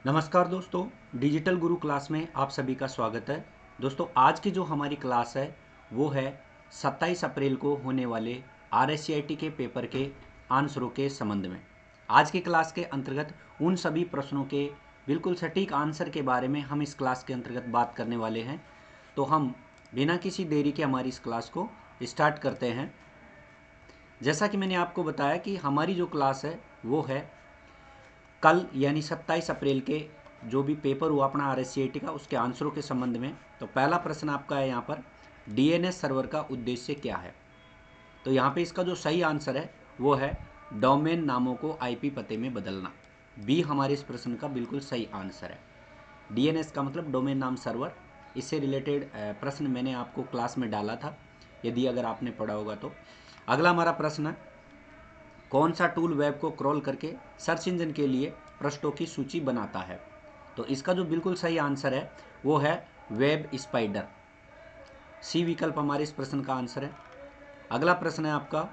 नमस्कार दोस्तों, डिजिटल गुरु क्लास में आप सभी का स्वागत है। दोस्तों, आज की जो हमारी क्लास है वो है 27 अप्रैल को होने वाले RSCIT के पेपर के आंसरों के संबंध में। आज की क्लास के अंतर्गत उन सभी प्रश्नों के बिल्कुल सटीक आंसर के बारे में हम इस क्लास के अंतर्गत बात करने वाले हैं। तो हम बिना किसी देरी के हमारी इस क्लास को स्टार्ट करते हैं। जैसा कि मैंने आपको बताया कि हमारी जो क्लास है वो है कल यानी 27 अप्रैल के जो भी पेपर हुआ अपना RSCIT का उसके आंसरों के संबंध में। तो पहला प्रश्न आपका है यहाँ पर, DNS सर्वर का उद्देश्य क्या है। तो यहाँ पे इसका जो सही आंसर है वो है डोमेन नामों को IP पते में बदलना। बी हमारे इस प्रश्न का बिल्कुल सही आंसर है। DNS का मतलब डोमेन नाम सर्वर। इससे रिलेटेड प्रश्न मैंने आपको क्लास में डाला था, यदि अगर आपने पढ़ा होगा तो। अगला हमारा प्रश्न है, कौन सा टूल वेब को क्रॉल करके सर्च इंजन के लिए पृष्ठों की सूची बनाता है। तो इसका जो बिल्कुल सही आंसर है वो है वेब स्पाइडर। सी विकल्प हमारे इस प्रश्न का आंसर है। अगला प्रश्न है आपका,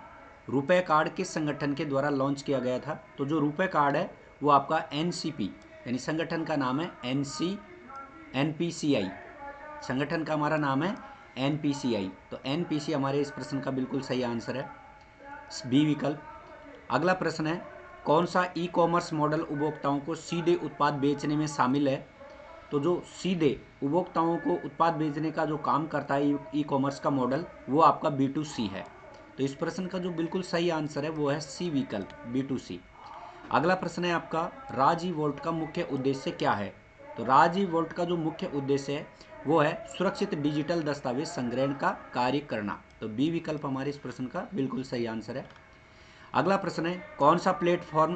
रुपए कार्ड किस संगठन के द्वारा लॉन्च किया गया था। तो जो रुपए कार्ड है वो आपका NCP यानी संगठन का नाम है NPCI। संगठन का हमारा नाम है NPCI। तो NPC हमारे इस प्रश्न का बिल्कुल सही आंसर है, बी विकल्प। अगला प्रश्न है, कौन सा ई-कॉमर्स मॉडल उपभोक्ताओं को सीधे उत्पाद बेचने में शामिल है। तो जो सीधे उपभोक्ताओं को उत्पाद बेचने का जो काम करता है ई-कॉमर्स का मॉडल वो आपका B2C है। तो इस प्रश्न का जो बिल्कुल सही आंसर है वो है सी विकल्प, B2C। अगला प्रश्न है आपका, राजी वोल्ट का मुख्य उद्देश्य क्या है। तो राजी वोल्ट का जो मुख्य उद्देश्य है वो है सुरक्षित डिजिटल दस्तावेज संग्रहण का कार्य करना। तो बी विकल्प हमारे इस प्रश्न का बिल्कुल सही आंसर है। अगला प्रश्न है, कौन सा प्लेटफॉर्म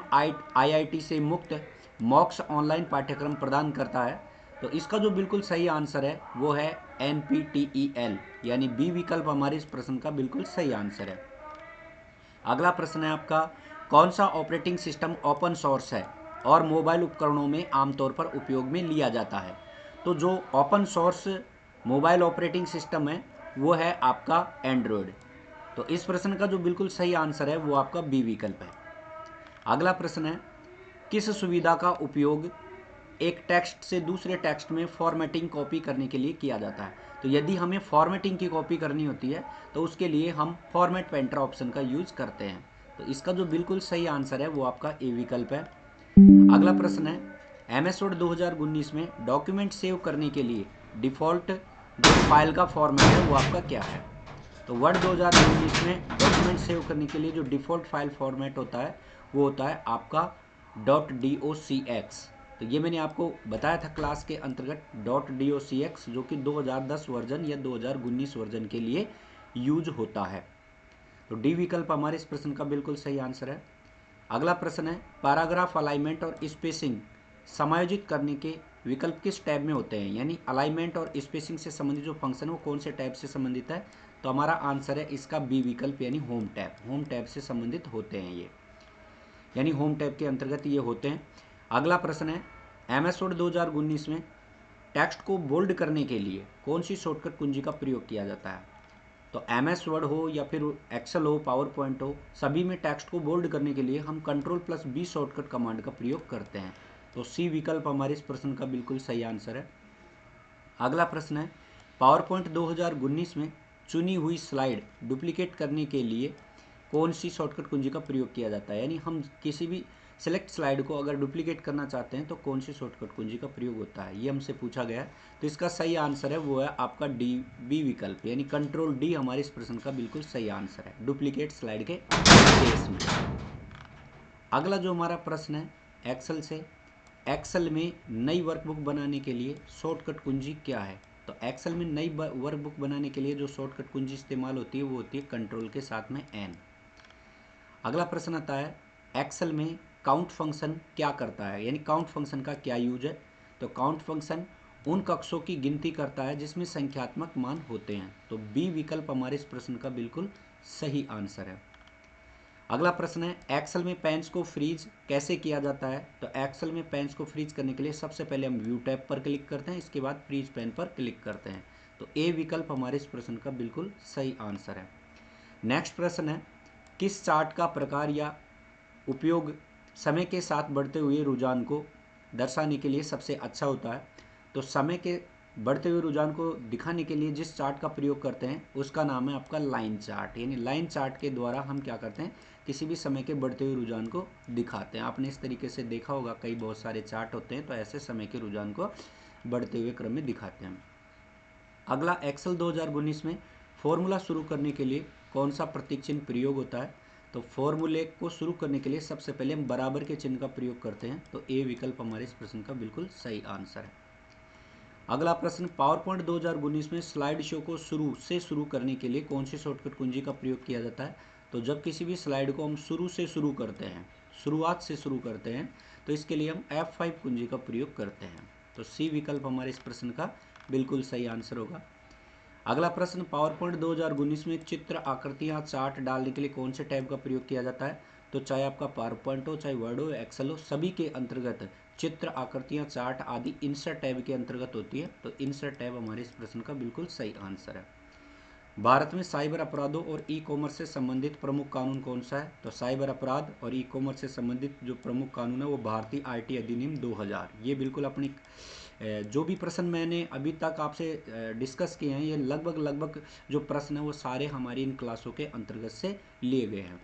IIT से मुक्त मॉक्स ऑनलाइन पाठ्यक्रम प्रदान करता है। तो इसका जो बिल्कुल सही आंसर है वो है NPTEL यानी बी विकल्प हमारे इस प्रश्न का बिल्कुल सही आंसर है। अगला प्रश्न है आपका, कौन सा ऑपरेटिंग सिस्टम ओपन सोर्स है और मोबाइल उपकरणों में आमतौर पर उपयोग में लिया जाता है। तो जो open source mobile operating system है वो है आपका एंड्रॉयड। तो इस प्रश्न का जो बिल्कुल सही आंसर है वो आपका बी विकल्प है। अगला प्रश्न है, किस सुविधा का उपयोग एक टेक्स्ट से दूसरे टेक्स्ट में फॉर्मेटिंग कॉपी करने के लिए किया जाता है। तो यदि हमें फॉर्मेटिंग की कॉपी करनी होती है तो उसके लिए हम फॉर्मेट पेंटर ऑप्शन का यूज करते हैं। तो इसका जो बिल्कुल सही आंसर है वो आपका ए विकल्प है। अगला प्रश्न है, MS वर्ड 2019 में डॉक्यूमेंट सेव करने के लिए डिफ़ॉल्ट जो फाइल का फॉर्मेट है वो आपका क्या है। तो वर्ड 2019 में डॉक्यूमेंट सेव करने के लिए जो डिफ़ॉल्ट फाइल फॉर्मेट होता है वो होता है आपका .docx। तो ये मैंने आपको बताया था क्लास के अंतर्गत, .docx जो कि 2010 वर्जन या 2019 वर्जन के लिए यूज होता है। तो डी विकल्प हमारे इस प्रश्न का बिल्कुल सही आंसर है। अगला प्रश्न है, पैराग्राफ अलाइनमेंट और स्पेसिंग समायोजित करने के विकल्प किस टैब में होते हैं। यानी अलाइनमेंट और स्पेसिंग से संबंधित जो फंक्शन है वो कौन से टैब से संबंधित है। तो हमारा आंसर है इसका बी विकल्प यानी होम टैब। होम टैब से संबंधित होते हैं ये, यानी होम टैब के अंतर्गत ये होते हैं। अगला प्रश्न है, MS वर्ड 2019 में टेक्स्ट को बोल्ड करने के लिए कौन सी शॉर्टकट कुंजी का प्रयोग किया जाता है। तो MS वर्ड हो या फिर एक्सेल हो, पावर पॉइंट हो, सभी में टेक्स्ट को बोल्ड करने के लिए हम Ctrl+B शॉर्टकट कमांड का प्रयोग करते हैं। तो सी विकल्प हमारे इस प्रश्न का बिल्कुल सही आंसर है। अगला प्रश्न है, पावर पॉइंट 2019 में चुनी हुई स्लाइड डुप्लीकेट करने के लिए कौन सी शॉर्टकट कुंजी का प्रयोग किया जाता है। यानी हम किसी भी सेलेक्ट स्लाइड को अगर डुप्लीकेट करना चाहते हैं तो कौन सी शॉर्टकट कुंजी का प्रयोग होता है, ये हमसे पूछा गया है। तो इसका सही आंसर है वो है आपका बी विकल्प यानी Ctrl+D हमारे इस प्रश्न का बिल्कुल सही आंसर है, डुप्लीकेट स्लाइड के केस में। अगला जो हमारा प्रश्न है, एक्सेल से, एक्सेल में नई वर्कबुक बनाने के लिए शॉर्टकट कुंजी क्या है। तो एक्सेल में नई वर्कबुक बनाने के लिए जो शॉर्टकट कुंजी इस्तेमाल होती है वो होती है कंट्रोल के साथ में N। अगला प्रश्न आता है, एक्सेल में काउंट फंक्शन क्या करता है, यानी काउंट फंक्शन का क्या यूज है। तो काउंट फंक्शन उन कक्षों की गिनती करता है जिसमें संख्यात्मक मान होते हैं। तो बी विकल्प हमारे इस प्रश्न का बिल्कुल सही आंसर है। अगला प्रश्न है, एक्सेल में पेन्स को फ्रीज कैसे किया जाता है। तो एक्सेल में पेन्स को फ्रीज करने के लिए सबसे पहले हम व्यू टैब पर क्लिक करते हैं, इसके बाद फ्रीज पेन पर क्लिक करते हैं। तो ए विकल्प हमारे इस प्रश्न का बिल्कुल सही आंसर है। नेक्स्ट प्रश्न है, किस चार्ट का प्रकार या उपयोग समय के साथ बढ़ते हुए रुझान को दर्शाने के लिए सबसे अच्छा होता है। तो समय के बढ़ते हुए रुझान को दिखाने के लिए जिस चार्ट का प्रयोग करते हैं उसका नाम है आपका लाइन चार्ट। यानी लाइन चार्ट के द्वारा हम क्या करते हैं, किसी भी समय के बढ़ते हुए रुझान को दिखाते हैं। आपने इस तरीके से देखा होगा, कई बहुत सारे चार्ट होते हैं तो ऐसे समय के रुझान को बढ़ते हुए क्रम में दिखाते हैं। अगला एक्सेल 2019 में फॉर्मूला शुरू करने के लिए कौन सा प्रतीक चिन्ह प्रयोग होता है? तो फॉर्मूले को शुरू करने के लिए सबसे पहले हम बराबर के चिन्ह का प्रयोग करते हैं। तो ए विकल्प हमारे इस प्रश्न का बिल्कुल सही आंसर है। अगला प्रश्न, पावर पॉइंट 2019 में स्लाइड शो को शुरू करने के लिए कौन सी शॉर्टकट कुंजी का प्रयोग किया जाता है? तो जब किसी भी स्लाइड को हम शुरू करते हैं, शुरुआत से शुरू करते हैं, तो इसके लिए हम F5 कुंजी का प्रयोग करते हैं। तो सी विकल्प हमारे इस प्रश्न का बिल्कुल सही आंसर होगा। अगला प्रश्न, पावर पॉइंट 2019 में चित्र, आकृतियाँ, चार्ट डालने के लिए कौन से टैब का प्रयोग किया जाता है? तो चाहे आपका पावर पॉइंट हो, चाहे वर्ड हो, एक्सेल हो, सभी के अंतर्गत चित्र, आकृतियाँ, चार्ट आदि इंसर्ट टैब के अंतर्गत होती है। तो इंसर्ट टैब हमारे इस प्रश्न का बिल्कुल सही आंसर है। भारत में साइबर अपराधों और ई कॉमर्स से संबंधित प्रमुख कानून कौन सा है? तो साइबर अपराध और ई कॉमर्स से संबंधित जो प्रमुख कानून है वो भारतीय आईटी अधिनियम 2000। ये बिल्कुल अपनी जो भी प्रश्न मैंने अभी तक आपसे डिस्कस किए हैं, ये लगभग जो प्रश्न है वो सारे हमारी इन क्लासों के अंतर्गत से लिए गए हैं।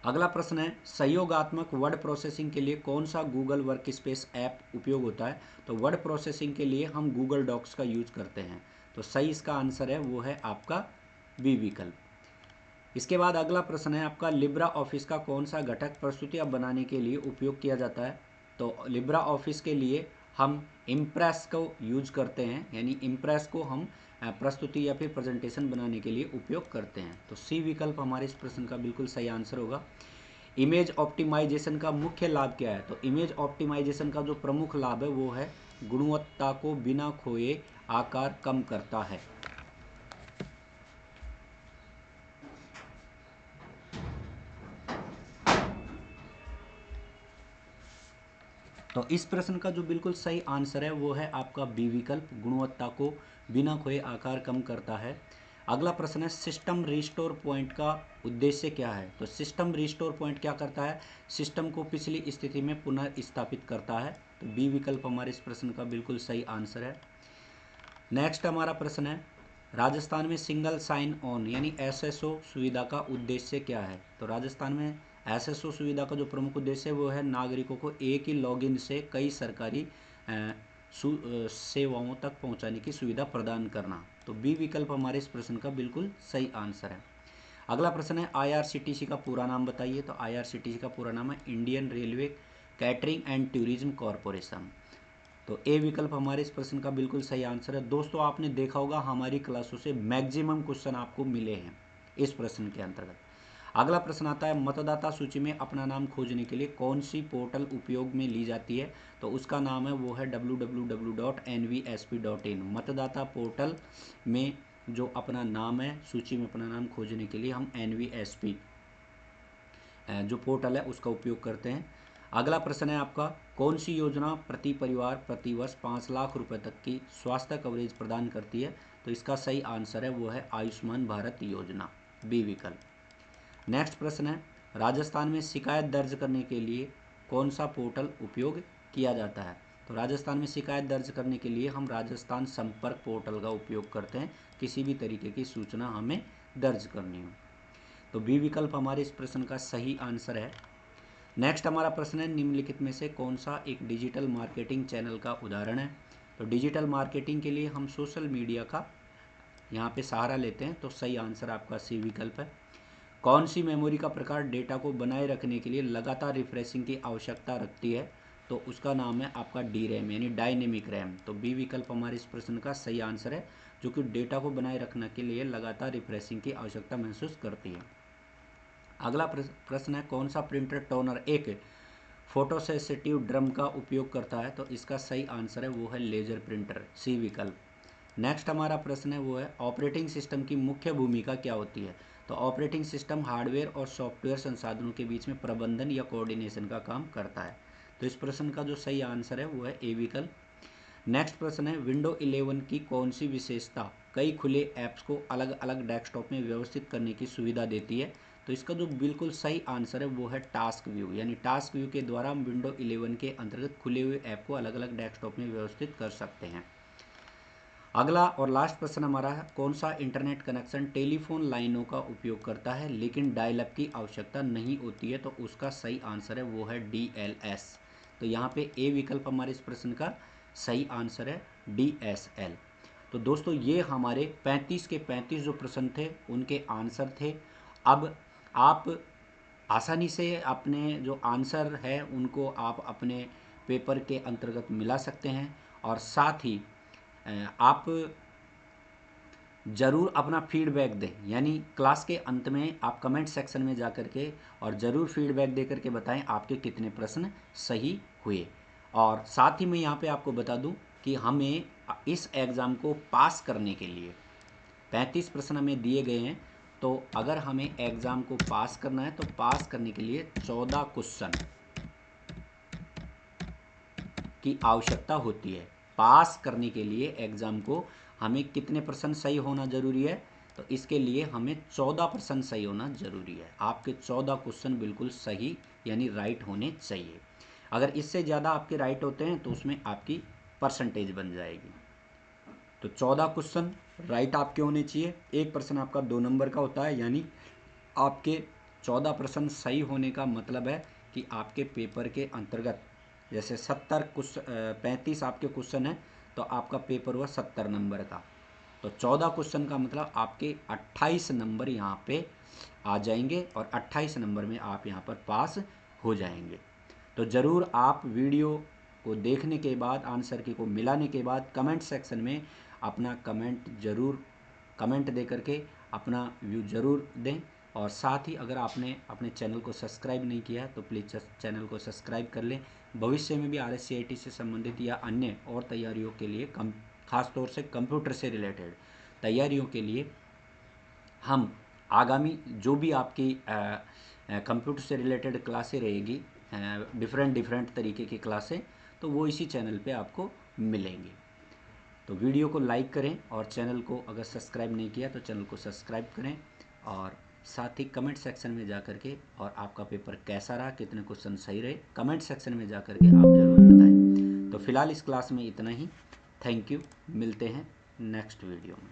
अगला प्रश्न है, सहयोगात्मक वर्ड प्रोसेसिंग के लिए कौन सा गूगल वर्क स्पेस ऐप उपयोग होता है? तो वर्ड प्रोसेसिंग के लिए हम गूगल डॉक्स का यूज करते हैं। तो सही इसका आंसर है वो है आपका बी विकल्प। इसके बाद अगला प्रश्न है आपका, लिब्रा ऑफिस का कौन सा घटक प्रस्तुतियाँ बनाने के लिए उपयोग किया जाता है? तो लिब्रा ऑफिस के लिए हम इम्प्रेस को यूज करते हैं, यानी इम्प्रेस को हम प्रस्तुति या फिर प्रेजेंटेशन बनाने के लिए उपयोग करते हैं। तो सी विकल्प हमारे इस प्रश्न का बिल्कुल सही आंसर होगा। इमेज ऑप्टिमाइजेशन का मुख्य लाभ क्या है? तो इमेज ऑप्टिमाइजेशन का जो प्रमुख लाभ है वो है गुणवत्ता को बिना खोए आकार कम करता है। तो इस प्रश्न का जो बिल्कुल सही आंसर है वो है आपका बी विकल्प, गुणवत्ता को बिना खोए आकार कम करता है। अगला प्रश्न है, सिस्टम रिस्टोर पॉइंट का उद्देश्य क्या है? तो सिस्टम रिस्टोर पॉइंट क्या करता है? सिस्टम को पिछली स्थिति में पुनः स्थापित करता है। तो बी विकल्प हमारे इस प्रश्न का बिल्कुल सही आंसर है। नेक्स्ट हमारा प्रश्न है, राजस्थान में सिंगल साइन ऑन यानी एसएसओ सुविधा का उद्देश्य क्या है? तो राजस्थान में एसएसओ सुविधा का जो प्रमुख उद्देश्य है वो है नागरिकों को एक ही लॉगिन से कई सरकारी सेवाओं तक पहुंचाने की सुविधा प्रदान करना। तो बी विकल्प हमारे इस प्रश्न का बिल्कुल सही आंसर है। अगला प्रश्न है, आईआरसीटीसी का पूरा नाम बताइए। तो आईआरसीटीसी का पूरा नाम है Indian railway catering and tourism corporation. तो ए विकल्प हमारे इस प्रश्न का बिल्कुल सही आंसर है। दोस्तों आपने देखा होगा हमारी क्लासों से मैक्सिमम क्वेश्चन आपको मिले हैं इस प्रश्न के अंतर्गत। अगला प्रश्न आता है, मतदाता सूची में अपना नाम खोजने के लिए कौन सी पोर्टल उपयोग में ली जाती है? तो उसका नाम है वो है www.nvsp.in। मतदाता पोर्टल में जो अपना नाम है, सूची में अपना नाम खोजने के लिए हम NVSP जो पोर्टल है उसका उपयोग करते हैं। अगला प्रश्न है आपका, कौन सी योजना प्रति परिवार प्रति वर्ष 5 लाख रुपए तक की स्वास्थ्य कवरेज प्रदान करती है? तो इसका सही आंसर है वो है आयुष्मान भारत योजना, बी विकल्प। नेक्स्ट प्रश्न है, राजस्थान में शिकायत दर्ज करने के लिए कौन सा पोर्टल उपयोग किया जाता है? तो राजस्थान में शिकायत दर्ज करने के लिए हम राजस्थान संपर्क पोर्टल का उपयोग करते हैं, किसी भी तरीके की सूचना हमें दर्ज करनी हो। तो बी विकल्प हमारे इस प्रश्न का सही आंसर है। नेक्स्ट हमारा प्रश्न है, निम्नलिखित में से कौन सा एक डिजिटल मार्केटिंग चैनल का उदाहरण है? तो डिजिटल मार्केटिंग के लिए हम सोशल मीडिया का यहाँ पे सहारा लेते हैं। तो सही आंसर आपका सी विकल्प है। कौन सी मेमोरी का प्रकार डेटा को बनाए रखने के लिए लगातार रिफ्रेशिंग की आवश्यकता रखती है? तो उसका नाम है आपका डी रैम यानी डायनेमिक रैम। तो बी विकल्प हमारे इस प्रश्न का सही आंसर है, जो कि डेटा को बनाए रखने के लिए लगातार रिफ्रेशिंग की आवश्यकता महसूस करती है। अगला प्रश्न है, कौन सा प्रिंटर टोनर एक फोटोसेंसिटिव ड्रम का उपयोग करता है? तो इसका सही आंसर है वो है लेजर प्रिंटर, सी विकल्प। नेक्स्ट हमारा प्रश्न है वो है, ऑपरेटिंग सिस्टम की मुख्य भूमिका क्या होती है? तो ऑपरेटिंग सिस्टम हार्डवेयर और सॉफ्टवेयर संसाधनों के बीच में प्रबंधन या कोऑर्डिनेशन का काम करता है। तो इस प्रश्न का जो सही आंसर है वो है ए विकल्प। नेक्स्ट प्रश्न है, विंडो 11 की कौन सी विशेषता कई खुले ऐप्स को अलग अलग डेस्कटॉप में व्यवस्थित करने की सुविधा देती है? तो इसका जो बिल्कुल सही आंसर है वो है टास्क व्यू, यानी टास्क व्यू के द्वारा हम विंडो 11 के अंतर्गत खुले हुए ऐप को अलग अलग डेस्कटॉप में व्यवस्थित कर सकते हैं। अगला और लास्ट प्रश्न हमारा है, कौन सा इंटरनेट कनेक्शन टेलीफोन लाइनों का उपयोग करता है लेकिन डायल अप की आवश्यकता नहीं होती है? तो उसका सही आंसर है वो है DLS। तो यहाँ पे ए विकल्प हमारे इस प्रश्न का सही आंसर है DSL। तो दोस्तों ये हमारे 35 के 35 जो प्रश्न थे उनके आंसर थे। अब आप आसानी से अपने जो आंसर है उनको आप अपने पेपर के अंतर्गत मिला सकते हैं, और साथ ही आप ज़रूर अपना फीडबैक दें, यानी क्लास के अंत में आप कमेंट सेक्शन में जा कर के और ज़रूर फीडबैक दे करके बताएं आपके कितने प्रश्न सही हुए। और साथ ही मैं यहाँ पे आपको बता दूं कि हमें इस एग्ज़ाम को पास करने के लिए 35 प्रश्न हमें दिए गए हैं, तो अगर हमें एग्ज़ाम को पास करना है तो पास करने के लिए 14 क्वेश्चन की आवश्यकता होती है। पास करने के लिए एग्ज़ाम को हमें कितने परसेंट सही होना ज़रूरी है? तो इसके लिए हमें 14% सही होना ज़रूरी है। आपके 14 क्वेश्चन बिल्कुल सही यानी राइट होने चाहिए। अगर इससे ज़्यादा आपके राइट होते हैं तो उसमें आपकी परसेंटेज बन जाएगी। तो 14 क्वेश्चन राइट आपके होने चाहिए। एक प्रश्न आपका 2 नंबर का होता है, यानी आपके 14 प्रश्न सही होने का मतलब है कि आपके पेपर के अंतर्गत जैसे 35 आपके क्वेश्चन हैं तो आपका पेपर हुआ 70 नंबर का, तो 14 क्वेश्चन का मतलब आपके 28 नंबर यहाँ पे आ जाएंगे और 28 नंबर में आप यहाँ पर पास हो जाएंगे। तो ज़रूर आप वीडियो को देखने के बाद, आंसर की को मिलाने के बाद कमेंट सेक्शन में अपना कमेंट दे करके अपना व्यू ज़रूर दें। और साथ ही अगर आपने अपने चैनल को सब्सक्राइब नहीं किया है तो प्लीज़ चैनल को सब्सक्राइब कर लें। भविष्य में भी RSCIT से संबंधित या अन्य और तैयारियों के लिए खास तौर से कंप्यूटर से रिलेटेड तैयारियों के लिए हम आगामी जो भी आपकी कंप्यूटर से रिलेटेड क्लासें रहेगी, डिफरेंट तरीके की क्लासें, तो वो इसी चैनल पे आपको मिलेंगी। तो वीडियो को लाइक करें और चैनल को अगर सब्सक्राइब नहीं किया तो चैनल को सब्सक्राइब करें, और साथ ही कमेंट सेक्शन में जा कर के और आपका पेपर कैसा रहा, कितने क्वेश्चन सही रहे, कमेंट सेक्शन में जा कर के आप ज़रूर बताएं। तो फिलहाल इस क्लास में इतना ही। थैंक यू, मिलते हैं नेक्स्ट वीडियो में।